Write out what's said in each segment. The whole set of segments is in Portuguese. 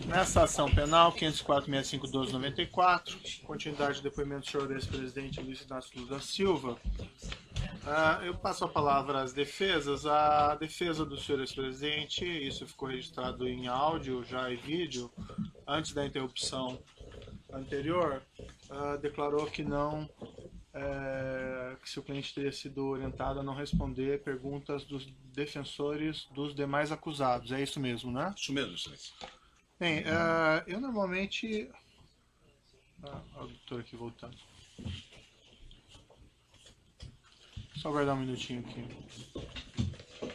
Nessa ação penal, 504.6512/94, continuidade do depoimento do senhor ex-presidente Luiz Inácio Lula da Silva, eu passo a palavra às defesas. A defesa do senhor ex-presidente, isso ficou registrado em áudio já e vídeo, antes da interrupção anterior, declarou que não, que seu cliente teria sido orientado a não responder perguntas dos defensores dos demais acusados. É isso mesmo, né? Isso mesmo, excelência. Bem, eu normalmente... o doutor aqui voltando. Só aguardar um minutinho aqui.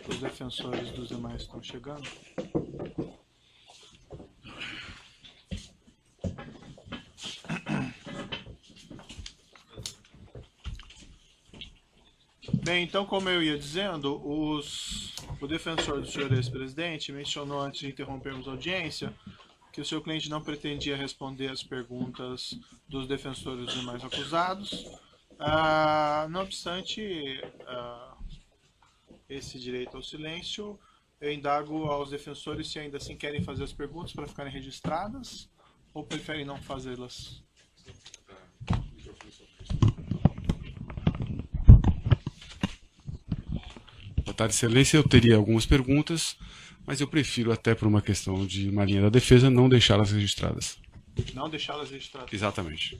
Os defensores dos demais estão chegando. Bem, então, como eu ia dizendo, o defensor do senhor ex-presidente mencionou, antes de interrompermos a audiência, que o seu cliente não pretendia responder as perguntas dos defensores dos demais acusados. Não obstante esse direito ao silêncio, eu indago aos defensores se ainda assim querem fazer as perguntas para ficarem registradas ou preferem não fazê-las. Boa tarde, excelência. Eu teria algumas perguntas, mas eu prefiro, até por uma questão de uma linha da defesa, não deixá-las registradas. Não deixá-las registradas? Exatamente.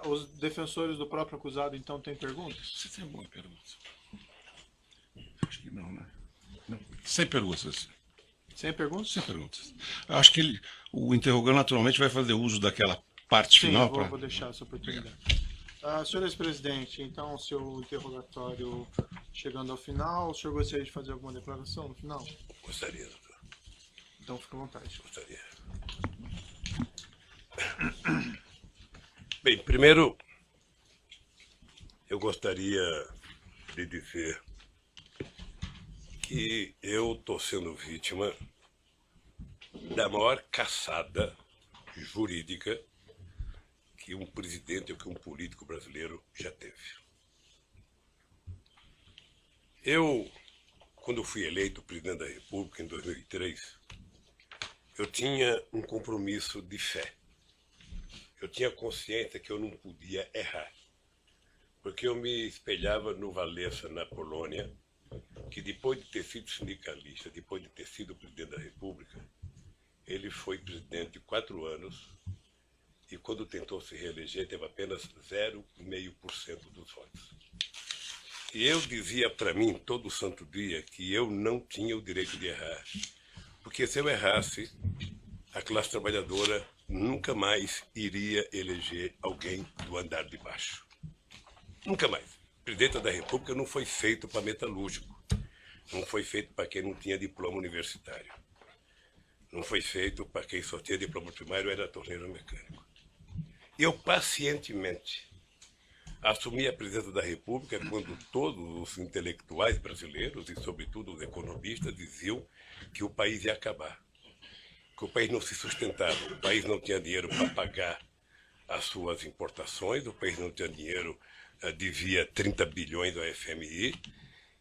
Os defensores do próprio acusado, então, têm perguntas? Você tem alguma pergunta? Acho que não, né? Não. Sem perguntas. Sem perguntas? Sem perguntas. Acho que o interrogante naturalmente vai fazer uso daquela parte Sim, final. vou deixar essa oportunidade. Senhor ex-presidente, então, o seu interrogatório chegando ao final, o senhor gostaria de fazer alguma declaração no final? Gostaria, doutor. Então, fique à vontade. Gostaria. Bem, primeiro, eu gostaria de dizer que eu estou sendo vítima da maior caçada jurídica que um presidente ou que um político brasileiro já teve. Eu, quando fui eleito presidente da República em 2003, eu tinha um compromisso de fé. Eu tinha consciência que eu não podia errar, porque eu me espelhava no Walesa, na Polônia, que depois de ter sido sindicalista, depois de ter sido presidente da República, ele foi presidente 4 anos e quando tentou se reeleger teve apenas 0,5% dos votos. E eu dizia para mim todo santo dia que eu não tinha o direito de errar, porque se eu errasse, a classe trabalhadora nunca mais iria eleger alguém do andar de baixo. Nunca mais. O presidente da República não foi feito para metalúrgico. Não foi feito para quem não tinha diploma universitário. Não foi feito para quem só tinha diploma primário e era torneiro mecânico. Eu pacientemente assumi a presidência da República quando todos os intelectuais brasileiros e, sobretudo, os economistas diziam que o país ia acabar, que o país não se sustentava, o país não tinha dinheiro para pagar as suas importações, o país não tinha dinheiro, devia 30 bilhões ao FMI,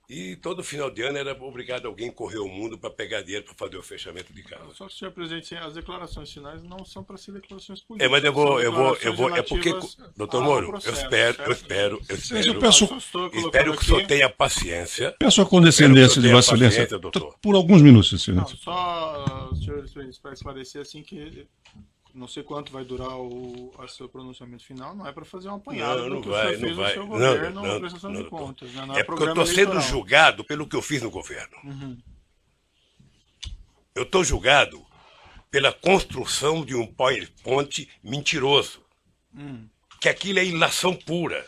e todo final de ano era obrigado alguém correr o mundo para pegar dinheiro para fazer o fechamento de casa. Só que, senhor presidente, as declarações finais não são para ser declarações políticas. Mas é porque, doutor Moro, eu espero que o senhor tenha paciência. Peço a condescendência de Vossa Excelência, doutor. Por alguns minutos, Excelência. Só, senhor presidente, para esclarecer assim que não sei quanto vai durar o seu pronunciamento final, não é para fazer um apanhado do que o senhor fez no seu governo na prestação de contas. Né? É porque eu estou sendo julgado pelo que eu fiz no governo. Uhum. Eu estou julgado pela construção de um PowerPoint mentiroso. Que aquilo é ilação pura.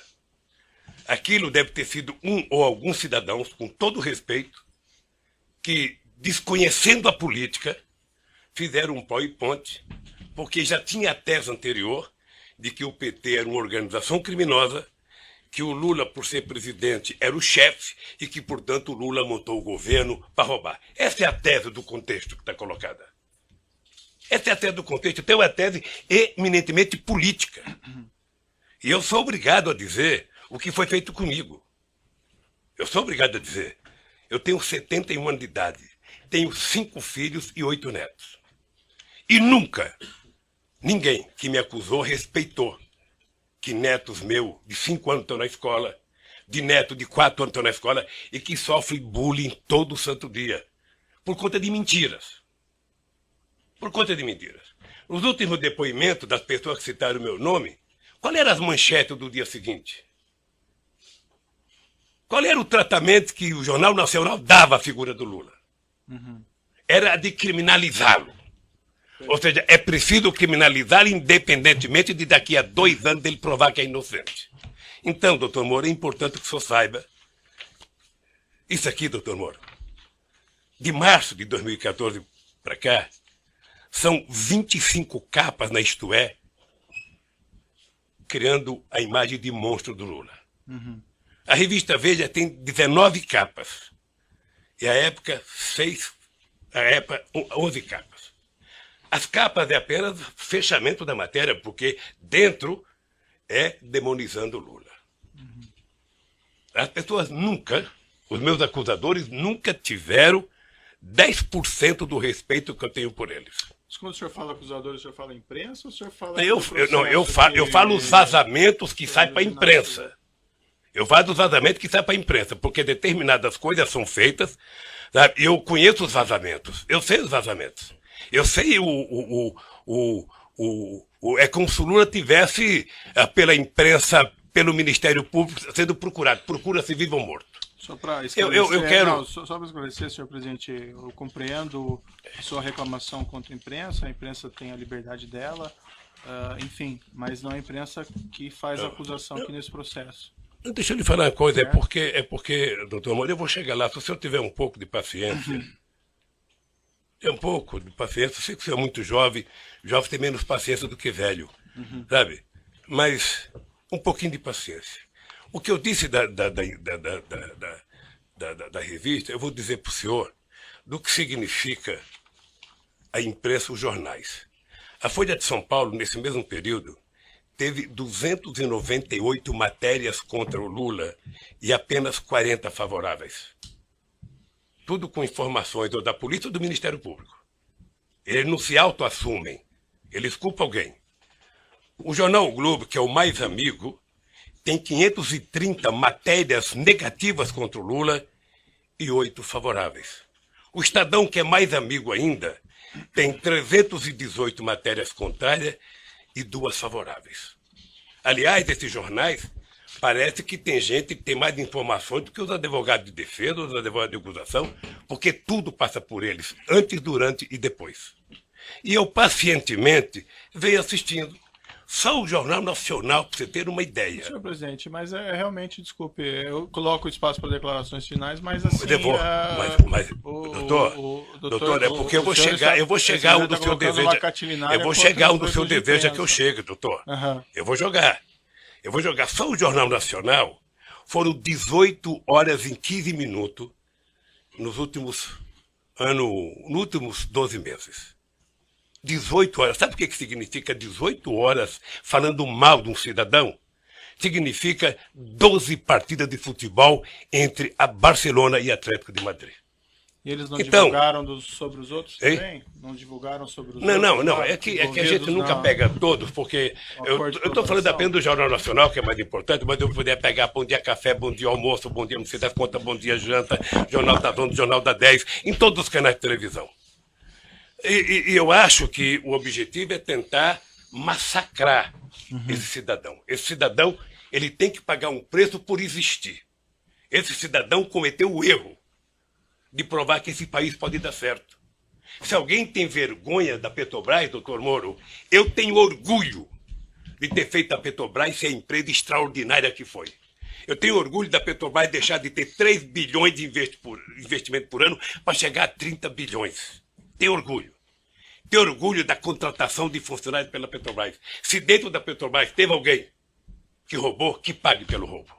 Aquilo deve ter sido um ou alguns cidadãos, com todo respeito, que, desconhecendo a política, fizeram um PowerPoint, porque já tinha a tese anterior de que o PT era uma organização criminosa, que o Lula, por ser presidente, era o chefe e que, portanto, o Lula montou o governo para roubar. Essa é a tese do contexto que está colocada. Essa é a tese do contexto. Então, é uma tese eminentemente política. E eu sou obrigado a dizer o que foi feito comigo. Eu sou obrigado a dizer. Eu tenho 71 anos de idade. Tenho 5 filhos e 8 netos. E nunca ninguém que me acusou respeitou que netos meus de 5 anos estão na escola, de neto de 4 anos estão na escola e que sofrem bullying todo santo dia. Por conta de mentiras. Por conta de mentiras. Nos últimos depoimentos das pessoas que citaram o meu nome, qual eram as manchetes do dia seguinte? Qual era o tratamento que o Jornal Nacional dava à figura do Lula? Era de criminalizá-lo. Ou seja, é preciso criminalizar independentemente de daqui a 2 anos ele provar que é inocente. Então, doutor Moro, é importante que o senhor saiba. Isso aqui, doutor Moro, de março de 2014 para cá, são 25 capas na Isto É, criando a imagem de monstro do Lula. A revista Veja tem 19 capas. E a época 11 capas. As capas é apenas fechamento da matéria, porque dentro é demonizando o Lula. As pessoas nunca, os meus acusadores nunca tiveram 10% do respeito que eu tenho por eles. Mas quando o senhor fala acusadores, o senhor fala imprensa ou o senhor fala... Eu falo os vazamentos que saem para a imprensa. Eu falo dos vazamentos que saem para a imprensa, porque determinadas coisas são feitas. Sabe? Eu conheço os vazamentos. Eu sei os vazamentos. Eu sei é como se o Lula tivesse, pela imprensa, pelo Ministério Público, sendo procurado. Procura-se vivo ou morto. Só para esclarecer, eu quero... só para esclarecer, senhor presidente, eu compreendo a sua reclamação contra a imprensa tem a liberdade dela, enfim, mas não é a imprensa que faz a acusação aqui nesse processo. Deixa eu lhe falar uma coisa, é porque, doutor Moro, eu vou chegar lá, se o senhor tiver um pouco de paciência, eu sei que o senhor é muito jovem tem menos paciência do que velho, sabe? Mas um pouquinho de paciência. O que eu disse da revista, eu vou dizer para o senhor do que significa a imprensa, os jornais. A Folha de São Paulo, nesse mesmo período, teve 298 matérias contra o Lula e apenas 40 favoráveis. Tudo com informações ou da polícia ou do Ministério Público. Eles não se autoassumem, eles culpam alguém. O jornal o Globo, que é o mais amigo, tem 530 matérias negativas contra o Lula e 8 favoráveis. O Estadão, que é mais amigo ainda, tem 318 matérias contrárias e 2 favoráveis. Aliás, esses jornais, parece que tem gente que tem mais informações do que os advogados de defesa, os advogados de acusação, porque tudo passa por eles, antes, durante e depois. E eu, pacientemente, venho assistindo. Só o Jornal Nacional, para você ter uma ideia. Senhor presidente, mas realmente, desculpe, eu coloco o espaço para declarações finais, mas assim... Doutor, é porque eu vou chegar onde o senhor deseja. Eu vou chegar onde o senhor deseja que eu chegue, doutor. Eu vou jogar. Só o Jornal Nacional foram 18 horas e 15 minutos nos últimos 12 meses. 18 horas. Sabe o que significa 18 horas falando mal de um cidadão? Significa 12 partidas de futebol entre a Barcelona e a Atlético de Madrid. E eles não divulgaram sobre os outros também? Não divulgaram sobre os outros? Não. É que a gente nunca pega todos, porque eu estou falando apenas do Jornal Nacional, que é mais importante, mas eu poderia pegar Bom Dia Café, Bom Dia Almoço, Bom Dia Não Sei das Contas, Bom Dia Janta, Jornal da Zona, Jornal da 10, em todos os canais de televisão. E eu acho que o objetivo é tentar massacrar esse cidadão. Esse cidadão, ele tem que pagar um preço por existir. Esse cidadão cometeu o erro de provar que esse país pode dar certo. Se alguém tem vergonha da Petrobras, doutor Moro, eu tenho orgulho de ter feito a Petrobras ser a empresa extraordinária que foi. Eu tenho orgulho da Petrobras deixar de ter 3 bilhões de investimento por ano para chegar a 30 bilhões. Tenho orgulho. Tenho orgulho da contratação de funcionários pela Petrobras. Se dentro da Petrobras teve alguém que roubou, que pague pelo roubo.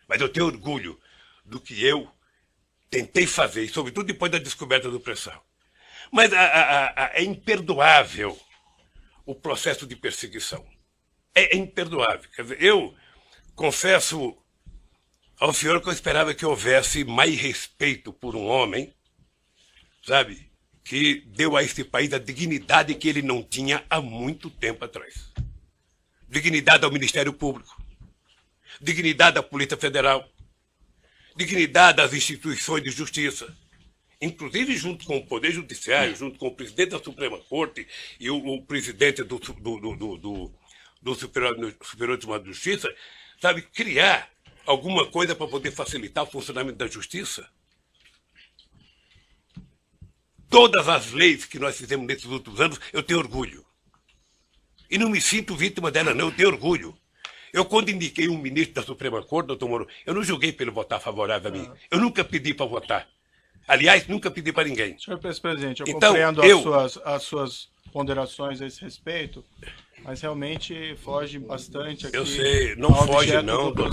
Mas eu tenho orgulho do que eu tentei fazer, e sobretudo depois da descoberta do pré-sal. Mas é imperdoável o processo de perseguição. É imperdoável. Quer dizer, eu confesso ao senhor que eu esperava que houvesse mais respeito por um homem, sabe, que deu a esse país a dignidade que ele não tinha há muito tempo atrás. Dignidade ao Ministério Público, dignidade à Polícia Federal, dignidade às instituições de justiça, inclusive junto com o Poder Judiciário, junto com o presidente da Suprema Corte e o presidente do Superior Tribunal de Justiça, sabe, criar alguma coisa para poder facilitar o funcionamento da justiça. Todas as leis que nós fizemos nesses últimos anos, eu tenho orgulho. E não me sinto vítima dela, não, eu tenho orgulho. Eu, quando indiquei um ministro da Suprema Corte, doutor Moro, eu não julguei para ele votar favorável a mim. Eu nunca pedi para votar. Aliás, nunca pedi para ninguém. Senhor presidente, eu Então, compreendo as suas ponderações a esse respeito, mas realmente foge bastante aqui. Eu sei, não foge não, doutor.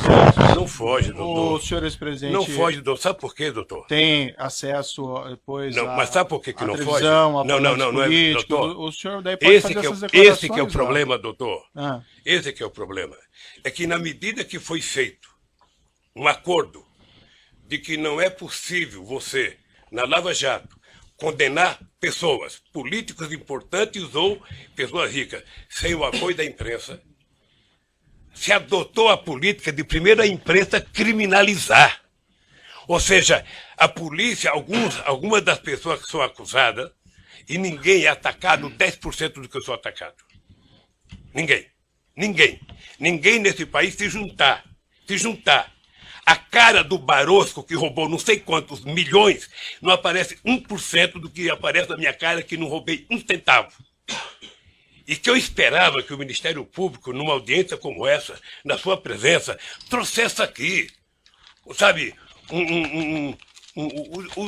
Não foge, doutor. O senhor ex-presidente... Não foge, doutor. Sabe por quê, doutor? Tem acesso depois não, mas sabe por que não foge? Não, é, doutor. O senhor daí pode fazer essas declarações. Esse que é o problema, doutor. Ah. Esse que é o problema. É que na medida que foi feito um acordo de que não é possível você, na Lava Jato, condenar pessoas, políticos importantes ou pessoas ricas, sem o apoio da imprensa, se adotou a política de primeiro a imprensa criminalizar. Ou seja, a polícia, algumas das pessoas que são acusadas, e ninguém é atacado 10% do que eu sou atacado. Ninguém. Ninguém nesse país se juntar. A cara do Barosco, que roubou não sei quantos milhões, não aparece 1% do que aparece na minha cara, que não roubei um centavo. E que eu esperava que o Ministério Público, numa audiência como essa, na sua presença, trouxesse aqui, sabe,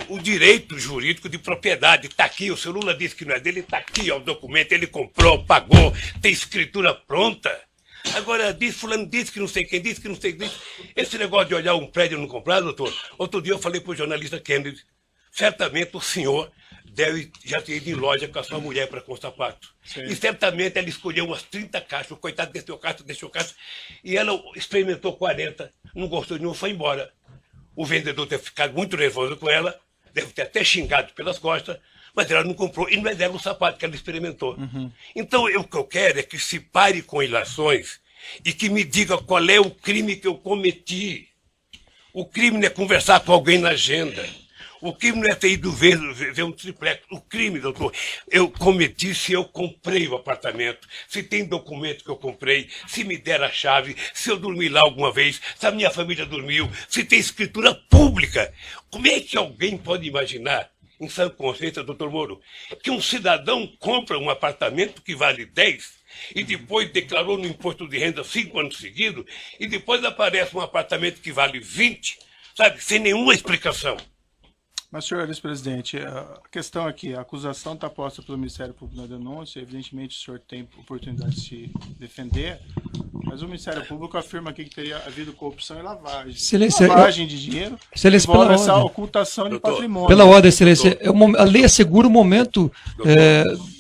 o direito jurídico de propriedade. Está aqui, o seu Lula disse que não é dele, está aqui, ó, o documento, ele comprou, pagou, tem escritura pronta. Agora, fulano disse que não sei quem disse, que não sei quem disse. Esse negócio de olhar um prédio e não comprar, doutor, outro dia eu falei para o jornalista Kennedy, certamente o senhor deve já ter ido em loja com a sua mulher para comprar sapato. Sim. E certamente ela escolheu umas 30 caixas, o coitado deixou caixa, e ela experimentou 40, não gostou de nenhum, foi embora. O vendedor deve ter ficado muito nervoso com ela, deve ter até xingado pelas costas, mas ela não comprou, e não é dela o sapato que ela experimentou. Uhum. Então, o que eu quero é que se pare com ilações e que me diga qual é o crime que eu cometi. O crime não é conversar com alguém na agenda. O crime não é ter ido ver um triplex. O crime, doutor, eu cometi se eu comprei o apartamento, se tem documento que eu comprei, se me der a chave, se eu dormi lá alguma vez, se a minha família dormiu, se tem escritura pública. Como é que alguém pode imaginar, em sã consciência, doutor Moro, que um cidadão compra um apartamento que vale 10 e depois declarou no imposto de renda 5 anos seguidos e depois aparece um apartamento que vale 20, sabe, sem nenhuma explicação? Mas, senhor ex-presidente, a questão aqui, a acusação está posta pelo Ministério Público na denúncia, evidentemente o senhor tem oportunidade de se defender, mas o Ministério Público afirma aqui que teria havido corrupção e lavagem. Excelência, lavagem de dinheiro, excelência, envolve essa ocultação de patrimônio. Pela ordem, excelência, a lei assegura o momento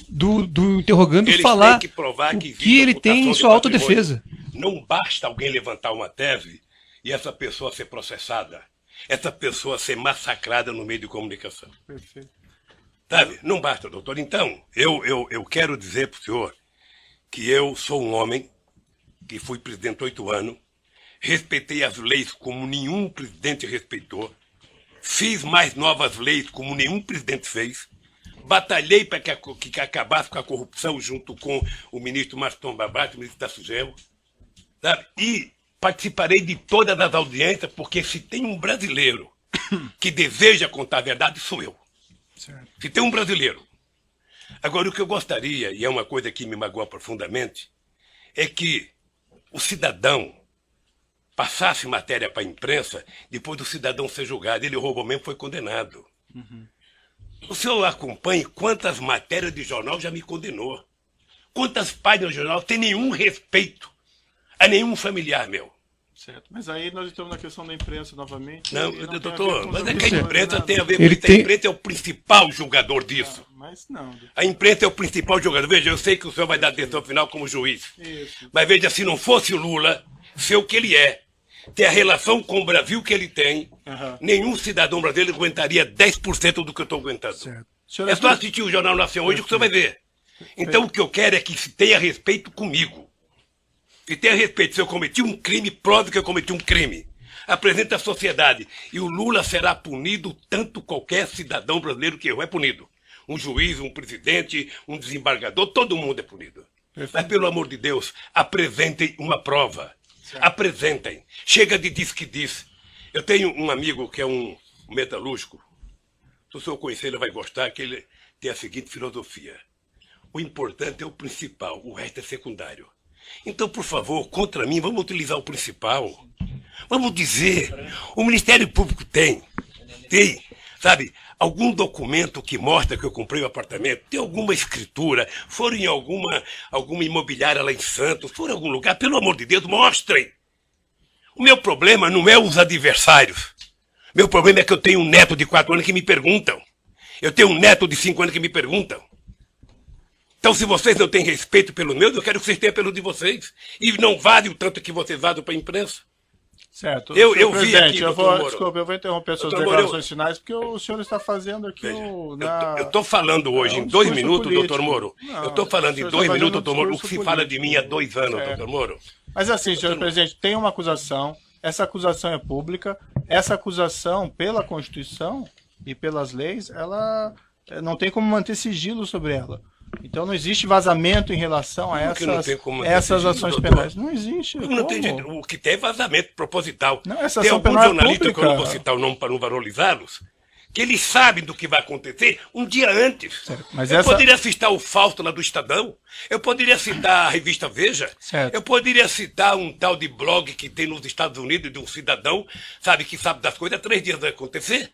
do interrogando falar que provar o que ele tem em sua autodefesa. Não basta alguém levantar uma tese e essa pessoa ser processada. Essa pessoa ser massacrada no meio de comunicação. Perfeito. Sabe? Não basta, doutor. Então, eu quero dizer para o senhor que eu sou um homem que fui presidente 8 anos, respeitei as leis como nenhum presidente respeitou, fiz mais novas leis como nenhum presidente fez, batalhei para que acabasse com a corrupção junto com o ministro Maston Babate, o ministro da Sugel, sabe? E participarei de todas as audiências, porque se tem um brasileiro que deseja contar a verdade, sou eu. Certo. Se tem um brasileiro. Agora, o que eu gostaria, e é uma coisa que me magoa profundamente, é que o cidadão passasse matéria para a imprensa, depois do cidadão ser julgado. Ele roubou mesmo, foi condenado. Uhum. O senhor acompanha quantas matérias de jornal já me condenou. Quantas páginas de jornal tem nenhum respeito a nenhum familiar meu. Certo, mas aí nós estamos na questão da imprensa novamente. Não, doutor, mas é que a imprensa tem a ver com isso. A imprensa é o principal julgador disso. Mas não. A imprensa é o principal julgador. Veja, eu sei que o senhor vai dar decisão final como juiz. Isso. Mas veja, se não fosse o Lula ser o que ele é, ter a relação com o Brasil que ele tem, Aham. nenhum cidadão brasileiro aguentaria 10% do que eu estou aguentando. Certo. Senhor, É só assistir o Jornal Nacional hoje que você vai ver. Então o que eu quero é que se tenha respeito comigo. Se tenha respeito. Se eu cometi um crime, prove que eu cometi um crime. Apresente à sociedade. E o Lula será punido tanto qualquer cidadão brasileiro que errou é punido. Um juiz, um presidente, um desembargador, todo mundo é punido. Mas, pelo amor de Deus, apresentem uma prova. Apresentem. Chega de diz que diz. Eu tenho um amigo que é um metalúrgico. Se o senhor conhecer, ele vai gostar, que ele tem a seguinte filosofia. O importante é o principal, o resto é secundário. Então, por favor, contra mim, vamos utilizar o principal. Vamos dizer, o Ministério Público tem, sabe, algum documento que mostra que eu comprei o apartamento, tem alguma escritura, foram em alguma imobiliária lá em Santos, foram em algum lugar, pelo amor de Deus, mostrem. O meu problema não é os adversários. Meu problema é que eu tenho um neto de 4 anos que me perguntam. Eu tenho um neto de 5 anos que me perguntam. Então, se vocês não têm respeito pelos meus, eu quero que vocês tenham pelo de vocês. E não vale o tanto que vocês vazam para a imprensa. Certo. Eu Senhor vi presidente, aqui, eu doutor vou, Moro. desculpa, eu vou interromper suas Doutor Moro, declarações finais, porque o senhor está fazendo aqui o... Eu estou falando hoje É um em 2 discurso minutos, político. doutor Moro. Não, eu estou falando o senhor em 2 está minutos, fazendo um doutor Moro, o que se discurso fala político. de mim há 2 anos, É. doutor Moro. Mas assim, senhor presidente, tem uma acusação, essa acusação é pública, essa acusação, pela Constituição e pelas leis, ela não tem como manter sigilo sobre ela. Então não existe vazamento em relação a Como que não tem como manter essas sigilo, ações doutor? penais. Não existe. Não tem como? jeito. O que tem é vazamento proposital. Não, essa tem ação alguns penal é jornalistas, que eu não vou pública. citar o nome para não valorizá-los, que eles sabem do que vai acontecer um dia antes. Mas eu essa- poderia citar o Fausto lá do Estadão, eu poderia citar a revista Veja, Certo. eu poderia citar um tal de blog que tem nos Estados Unidos de um cidadão, sabe, que sabe das coisas, 3 dias vai acontecer.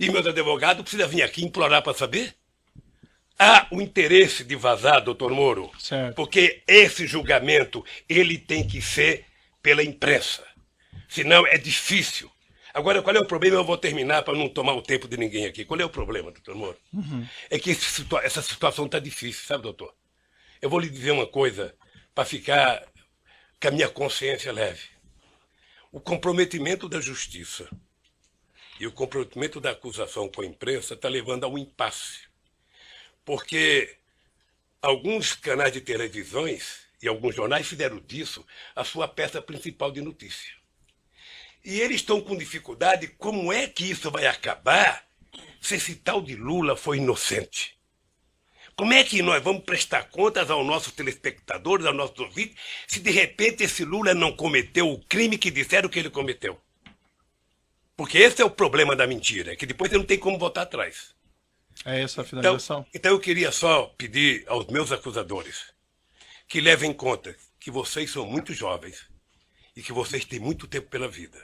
E meus advogados precisam vir aqui implorar para saber. Há o interesse de vazar, doutor Moro, Certo. porque esse julgamento ele tem que ser pela imprensa. Senão é difícil. Agora, qual é o problema? Eu vou terminar para não tomar o tempo de ninguém aqui. Qual é o problema, doutor Moro? É que essa situação está difícil, sabe, doutor? Eu vou lhe dizer uma coisa para ficar com a minha consciência leve. O comprometimento da justiça e o comprometimento da acusação com a imprensa está levando a um impasse. Porque alguns canais de televisões e alguns jornais fizeram disso a sua peça principal de notícia. E eles estão com dificuldade, como é que isso vai acabar se esse tal de Lula foi inocente? Como é que nós vamos prestar contas aos nossos telespectadores, aos nossos ouvintes, se de repente esse Lula não cometeu o crime que disseram que ele cometeu? Porque esse é o problema da mentira, é que depois você não tem como voltar atrás. É essa a finalização? Então eu queria só pedir aos meus acusadores que levem em conta que vocês são muito jovens e que vocês têm muito tempo pela vida.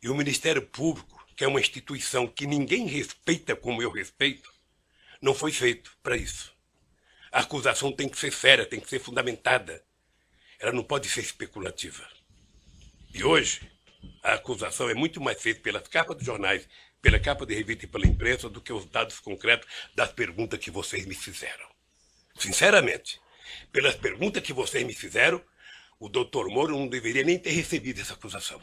E o Ministério Público, que é uma instituição que ninguém respeita como eu respeito, não foi feito para isso. A acusação tem que ser séria, tem que ser fundamentada. Ela não pode ser especulativa. E hoje, a acusação é muito mais feita pelas capas dos jornais, pela capa de revista e pela imprensa, do que os dados concretos das perguntas que vocês me fizeram. Sinceramente, pelas perguntas que vocês me fizeram, o doutor Moro não deveria nem ter recebido essa acusação.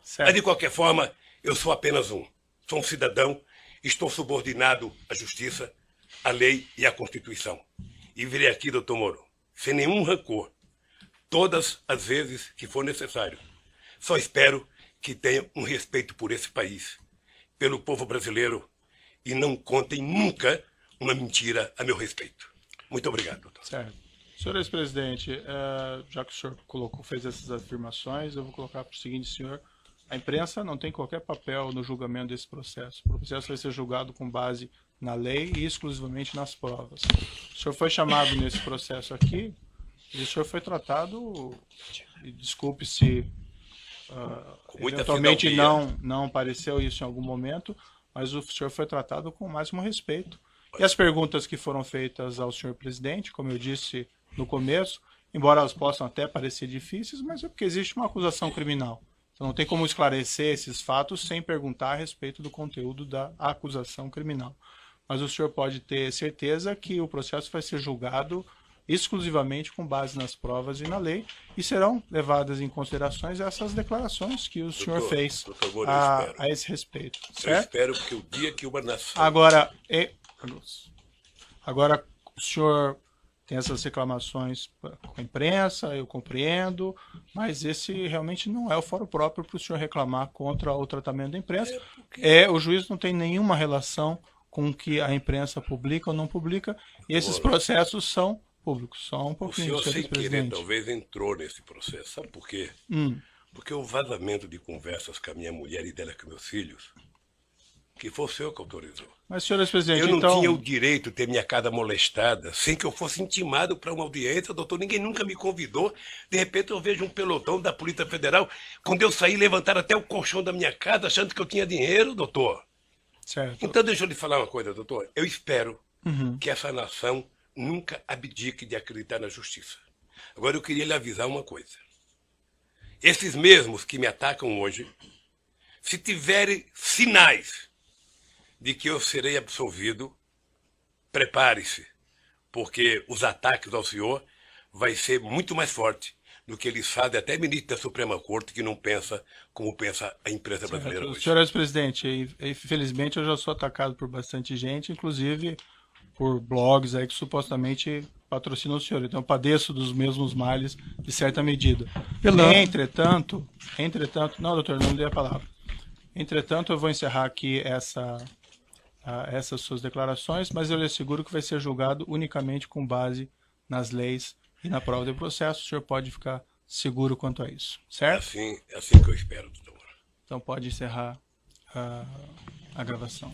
Certo. Mas, de qualquer forma, eu sou apenas um. Sou um cidadão, estou subordinado à justiça, à lei e à Constituição. E virei aqui, doutor Moro, sem nenhum rancor, todas as vezes que for necessário. Só espero que tenham um respeito por esse país, pelo povo brasileiro, e não contem nunca uma mentira a meu respeito. Muito obrigado, doutor. Certo. Senhor ex-presidente, já que o senhor fez essas afirmações, eu vou colocar para o seguinte, senhor. A imprensa não tem qualquer papel no julgamento desse processo. O processo vai ser julgado com base na lei e exclusivamente nas provas. O senhor foi chamado nesse processo aqui e o senhor foi tratado, e desculpe se muita eventualmente fidalguia. não apareceu isso em algum momento, mas o senhor foi tratado com o máximo respeito. E as perguntas que foram feitas ao senhor presidente, como eu disse no começo, embora elas possam até parecer difíceis, mas é porque existe uma acusação criminal. Então não tem como esclarecer esses fatos sem perguntar a respeito do conteúdo da acusação criminal. Mas o senhor pode ter certeza que o processo vai ser julgado exclusivamente com base nas provas e na lei, e serão levadas em considerações essas declarações que o senhor fez doutor Moura, eu espero. a esse respeito. Eu Certo? espero que o dia que uma nação... Agora, o senhor tem essas reclamações com a imprensa, eu compreendo, mas esse realmente não é o fórum próprio para o senhor reclamar contra o tratamento da imprensa. O juiz não tem nenhuma relação com o que a imprensa publica ou não publica, e esses processos são públicos. Só um O pouquinho, senhor, sem senhor querer, presidente. talvez entrou nesse processo. Sabe por quê? Porque o vazamento de conversas com a minha mulher e dela com meus filhos, que foi o senhor que autorizou. Mas, senhor presidente, Eu não então... tinha o direito de ter minha casa molestada sem que eu fosse intimado para uma audiência, doutor. Ninguém nunca me convidou. De repente eu vejo um pelotão da Polícia Federal. Quando eu saí, levantaram até o colchão da minha casa, achando que eu tinha dinheiro, doutor. Certo. Então deixa eu lhe falar uma coisa, doutor. Eu espero que essa nação nunca abdique de acreditar na justiça. Agora eu queria lhe avisar uma coisa. Esses mesmos que me atacam hoje, se tiverem sinais de que eu serei absolvido, prepare-se, porque os ataques ao senhor vai ser muito mais forte do que eles fazem até ministro da Suprema Corte, que não pensa como pensa a imprensa brasileira hoje. Senhor presidente, infelizmente eu já sou atacado por bastante gente, inclusive por blogs aí que supostamente patrocinam o senhor. Então eu padeço dos mesmos males de certa medida. Entretanto, não, doutor, não me dê a palavra. Entretanto, eu vou encerrar aqui essas suas declarações, mas eu lhe asseguro que vai ser julgado unicamente com base nas leis e na prova do processo. O senhor pode ficar seguro quanto a isso, certo? É assim que eu espero, doutor. Então pode encerrar a gravação.